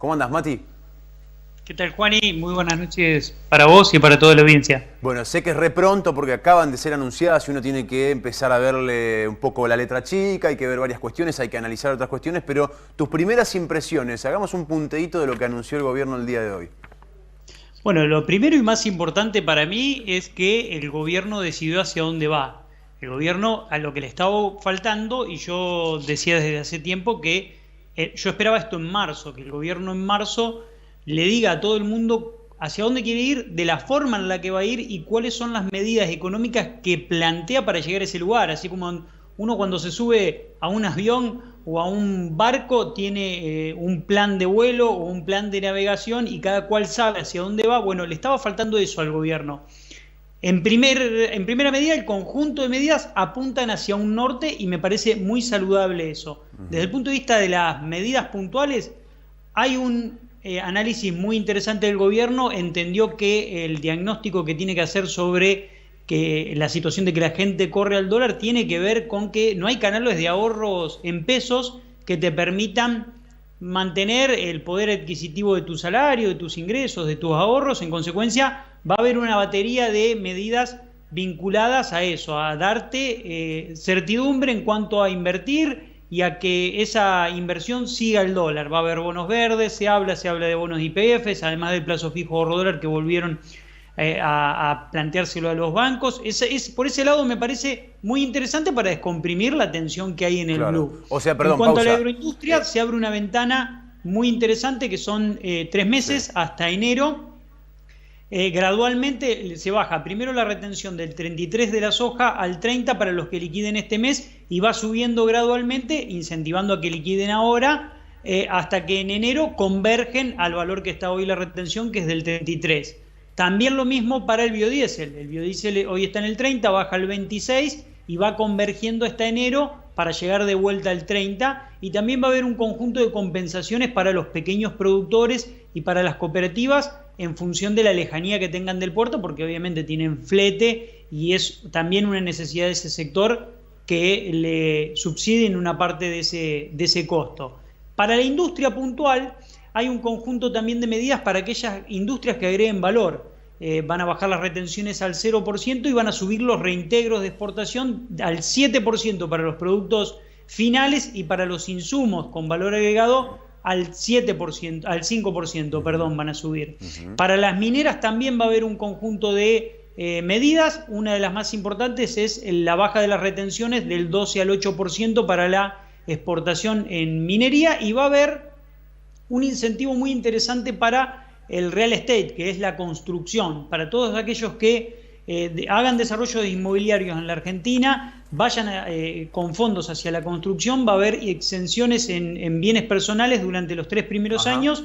¿Cómo andas, Mati? ¿Qué tal, Juani? Muy buenas noches para vos y para toda la audiencia. Bueno, sé que es re pronto porque acaban de ser anunciadas y uno tiene que empezar a verle un poco la letra chica, hay que ver varias cuestiones, hay que analizar otras cuestiones, pero tus primeras impresiones, hagamos un punteíto de lo que anunció el gobierno el día de hoy. Bueno, lo primero y más importante para mí es que el gobierno decidió hacia dónde va. El gobierno a lo que le estaba faltando, y yo decía desde hace tiempo que yo esperaba esto en marzo, que el gobierno en marzo le diga a todo el mundo hacia dónde quiere ir, de la forma en la que va a ir y cuáles son las medidas económicas que plantea para llegar a ese lugar. Así como uno cuando se sube a un avión o a un barco tiene un plan de vuelo o un plan de navegación y cada cual sabe hacia dónde va. Bueno, le estaba faltando eso al gobierno. En primera medida, el conjunto de medidas apuntan hacia un norte y me parece muy saludable eso. Desde el punto de vista de las medidas puntuales, hay un análisis muy interesante del gobierno. Entendió que el diagnóstico que tiene que hacer sobre que la situación de que la gente corre al dólar tiene que ver con que no hay canales de ahorros en pesos que te permitan mantener el poder adquisitivo de tu salario, de tus ingresos, de tus ahorros. En consecuencia, va a haber una batería de medidas vinculadas a eso, a darte certidumbre en cuanto a invertir y a que esa inversión siga el dólar. Va a haber bonos verdes, se habla de bonos YPFs, además del plazo fijo ahorro dólar que volvieron a planteárselo a los bancos. Por ese lado me parece muy interesante para descomprimir la tensión que hay en el blue. O sea, En perdón, cuanto a la pausa. agroindustria, se abre una ventana muy interesante que son 3 meses Sí. hasta enero. Gradualmente se baja primero la retención del 33 de la soja al 30 para los que liquiden este mes y va subiendo gradualmente, incentivando a que liquiden ahora, hasta que en enero convergen al valor que está hoy la retención, que es del 33. También lo mismo para el biodiesel. El biodiesel hoy está en el 30, baja al 26 y va convergiendo hasta enero para llegar de vuelta al 30. Y también va a haber un conjunto de compensaciones para los pequeños productores y para las cooperativas en función de la lejanía que tengan del puerto, porque obviamente tienen flete y es también una necesidad de ese sector que le subsidien una parte de ese costo. Para la industria puntual hay un conjunto también de medidas para aquellas industrias que agreguen valor. Van a bajar las retenciones al 0% y van a subir los reintegros de exportación al 7% para los productos finales y para los insumos con valor agregado al 7%, al 5%, perdón, van a subir. Para las mineras también va a haber un conjunto de medidas. Una de las más importantes es la baja de las retenciones del 12 al 8% para la exportación en minería, y va a haber un incentivo muy interesante para el real estate, que es la construcción, para todos aquellos que hagan desarrollos inmobiliarios en la Argentina, vayan con fondos hacia la construcción. Va a haber exenciones en bienes personales durante los 3 primeros años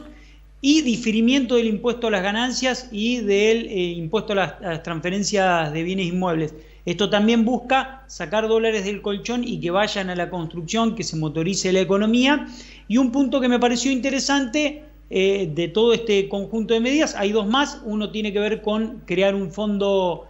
y diferimiento del impuesto a las ganancias y del impuesto a las transferencias de bienes inmuebles. Esto también busca sacar dólares del colchón y que vayan a la construcción, que se motorice la economía. Y un punto que me pareció interesante de todo este conjunto de medidas, hay dos más. Uno tiene que ver con crear un fondo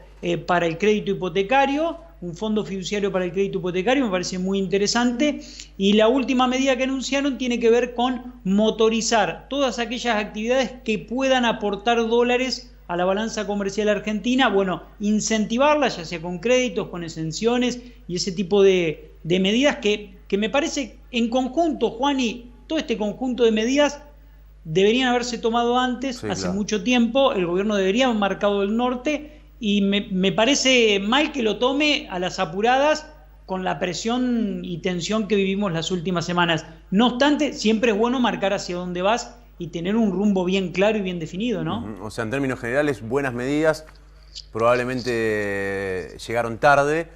para el crédito hipotecario, un fondo fiduciario para el crédito hipotecario, me parece muy interesante. Y la última medida que anunciaron tiene que ver con motorizar todas aquellas actividades que puedan aportar dólares a la balanza comercial argentina. Bueno, incentivarlas, ya sea con créditos, con exenciones y ese tipo de medidas que me parece en conjunto, Juani, todo este conjunto de medidas deberían haberse tomado antes, Sí, hace claro. mucho tiempo. El gobierno debería haber marcado el norte y me parece mal que lo tome a las apuradas con la presión y tensión que vivimos las últimas semanas. No obstante, siempre es bueno marcar hacia dónde vas y tener un rumbo bien claro y bien definido, ¿no? O sea, en términos generales, buenas medidas, probablemente llegaron tarde.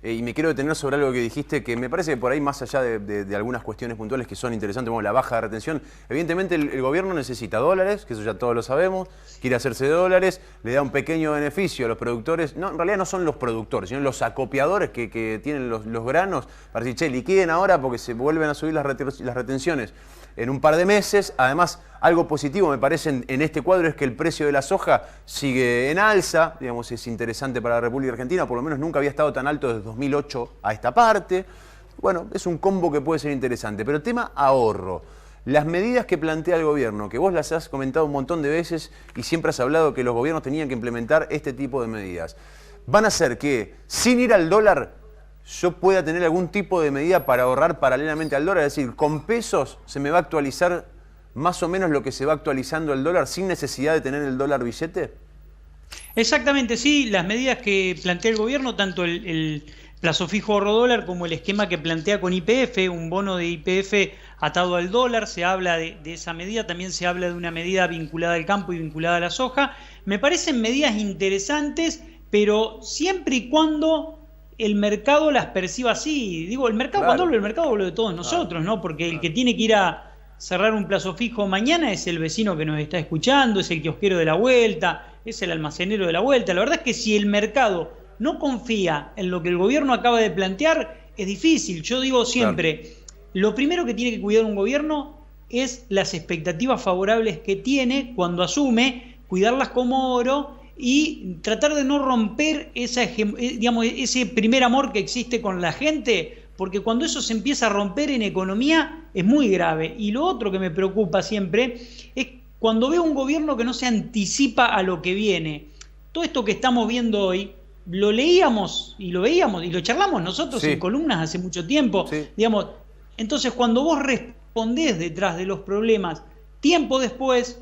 Y me quiero detener sobre algo que dijiste, que me parece que por ahí, más allá de algunas cuestiones puntuales que son interesantes, como la baja de retención, evidentemente el gobierno necesita dólares, que eso ya todos lo sabemos, quiere hacerse de dólares, le da un pequeño beneficio a los productores. No, en realidad no son los productores, sino los acopiadores que tienen los granos, para decir, che, liquiden ahora porque se vuelven a subir las retenciones en un par de meses. Además, algo positivo me parece en este cuadro es que el precio de la soja sigue en alza. Digamos, es interesante para la República Argentina, por lo menos nunca había estado tan alto desde 2008 a esta parte. Bueno, es un combo que puede ser interesante. Pero tema ahorro. las medidas que plantea el gobierno, que vos las has comentado un montón de veces y siempre has hablado que los gobiernos tenían que implementar este tipo de medidas, van a hacer que, sin ir al dólar, yo pueda tener algún tipo de medida para ahorrar paralelamente al dólar, es decir, con pesos se me va a actualizar más o menos lo que se va actualizando el dólar sin necesidad de tener el dólar billete. Exactamente, sí, las medidas que plantea el gobierno, tanto el plazo fijo ahorro dólar como el esquema que plantea con YPF, un bono de YPF atado al dólar, se habla de esa medida, también se habla de una medida vinculada al campo y vinculada a la soja. Me parecen medidas interesantes, pero siempre y cuando el mercado las perciba así. Digo, el mercado, cuando hablo del mercado hablo de todos nosotros, ¿no? Porque el que tiene que ir a cerrar un plazo fijo mañana es el vecino que nos está escuchando, es el kiosquero de la vuelta, es el almacenero de la vuelta. La verdad es que si el mercado no confía en lo que el gobierno acaba de plantear, es difícil. Yo digo siempre, lo primero que tiene que cuidar un gobierno es las expectativas favorables que tiene cuando asume, cuidarlas como oro y tratar de no romper ese primer amor que existe con la gente, porque cuando eso se empieza a romper en economía es muy grave. Y lo otro que me preocupa siempre es cuando veo un gobierno que no se anticipa a lo que viene. Todo esto que estamos viendo hoy, lo leíamos y lo veíamos y lo charlamos nosotros en columnas hace mucho tiempo. Digamos, entonces cuando vos respondés detrás de los problemas, tiempo después,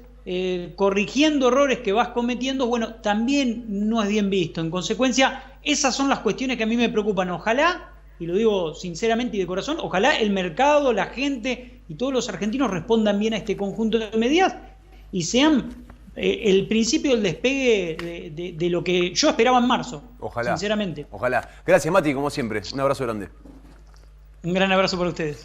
corrigiendo errores que vas cometiendo, bueno, también no es bien visto. En consecuencia, esas son las cuestiones que a mí me preocupan. Ojalá, y lo digo sinceramente y de corazón, ojalá el mercado, la gente y todos los argentinos respondan bien a este conjunto de medidas y sean el principio del despegue de lo que yo esperaba en marzo. Ojalá. Sinceramente. Ojalá. Gracias, Mati, como siempre. Un abrazo grande. Un gran abrazo para ustedes.